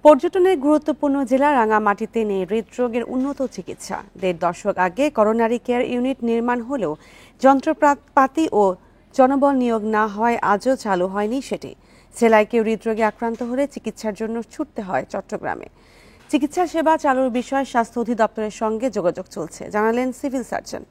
পর্যটনের গুরুত্বপূর্ণ জেলা রাঙামাটিতে নেই হৃদরোগের উন্নত চিকিৎসা। ১.৫ দশক আগে করোনারি কেয়ার ইউনিট নির্মাণ হলেও যন্ত্রপাতি ও জনবল নিয়োগ না হওয়ায় আজও চালু হয়নি সেটি। জেলায় কেউ হৃদরোগে আক্রান্ত হলে চিকিৎসার জন্য ছুটতে হয় চট্টগ্রামে। চিকিৎসা সেবা চালুর বিষয়ে স্বাস্থ্য অধিদপ্তরের সঙ্গে যোগাযোগ চলছে, জানালেন সিভিল সার্জন।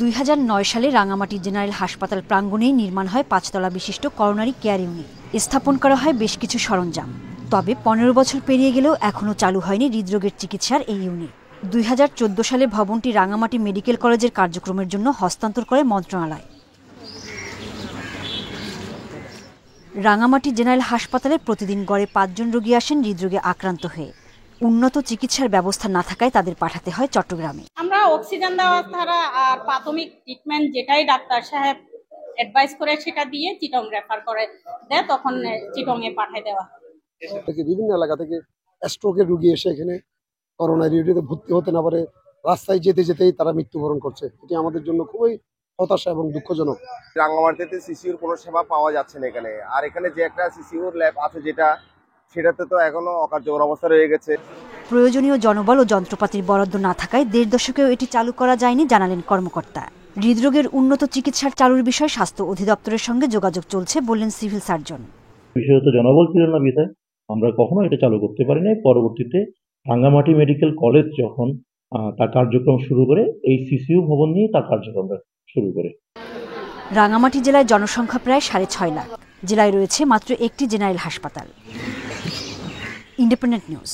২০০৯ সালে রাঙামাটি জেনারেল হাসপাতাল প্রাঙ্গণেই নির্মাণ হয় ৫ তলা বিশিষ্ট করোনারি কেয়ার ইউনিট। স্থাপন করা হয় বেশ কিছু সরঞ্জাম। তবে ১৫ বছর পেরিয়ে গেলেও এখনও চালু হয়নি হৃদরোগের চিকিৎসার এই ইউনিট। ২০১৪ সালে ভবনটি রাঙামাটি মেডিকেল কলেজের কার্যক্রমের জন্য হস্তান্তর করে মন্ত্রণালয়। রাঙামাটি জেনারেল হাসপাতালে প্রতিদিন গড়ে ৫ জন রোগী আসেন হৃদরোগে আক্রান্ত হয়ে। উন্নত চিকিৎসার ব্যবস্থা না থাকায় তাদের পাঠাতে হয় চট্টগ্রামে। আমরা অক্সিজেন দেওয়া ছাড়া আর প্রাথমিক ট্রিটমেন্ট যেটাই ডাক্তার সাহেব অ্যাডভাইস করে সেটা দিয়ে চিটং রেফার করে দেয়, তখন চিটং এ পাঠিয়ে দেওয়া হয়। বিভিন্ন এলাকা থেকে স্ট্রোকের রোগী এসে এখানে করোনারি ইউনিটে ভর্তি হতে না পারে রাস্তায় যেতে যেতেই তারা মৃত্যুবরণ করছে। এটি আমাদের জন্য খুবই হতাশা এবং দুঃখজনক। রাঙামাটিতে সিসিউর কোনো সেবা পাওয়া যাচ্ছে না এখানে। আর এখানে যে একটা সিসিউর ল্যাব আছে সেটাতে তো এখনো অকার্যকর অবস্থা রয়ে গেছে। প্রয়োজনীয় জনবল ও যন্ত্রপাতির বরাদ্দ না থাকায় ১.৫ দশকেও এটি চালু করা যায়নি, জানালেন কর্মকর্তা। হৃদরোগের উন্নত চিকিৎসার চালুর বিষয়ে স্বাস্থ্য অধিদপ্তরের সঙ্গে যোগাযোগ চলছে, বললেন সিভিল সার্জন। বিশেষত জনবল ছিল না বিধায় আমরা কখনো এটা চালু করতে পারি নাই। পরবর্তীতে রাঙ্গামাটি মেডিকেল কলেজ যখন তার কার্যক্রম শুরু করে, এই সিসিইউ ভবন নিয়ে তার কার্যক্রম শুরু করে। রাঙামাটি জেলায় জনসংখ্যা প্রায় ৬.৫ লাখ। জেলায় রয়েছে মাত্র একটি জেনারেল হাসপাতাল। Independent news.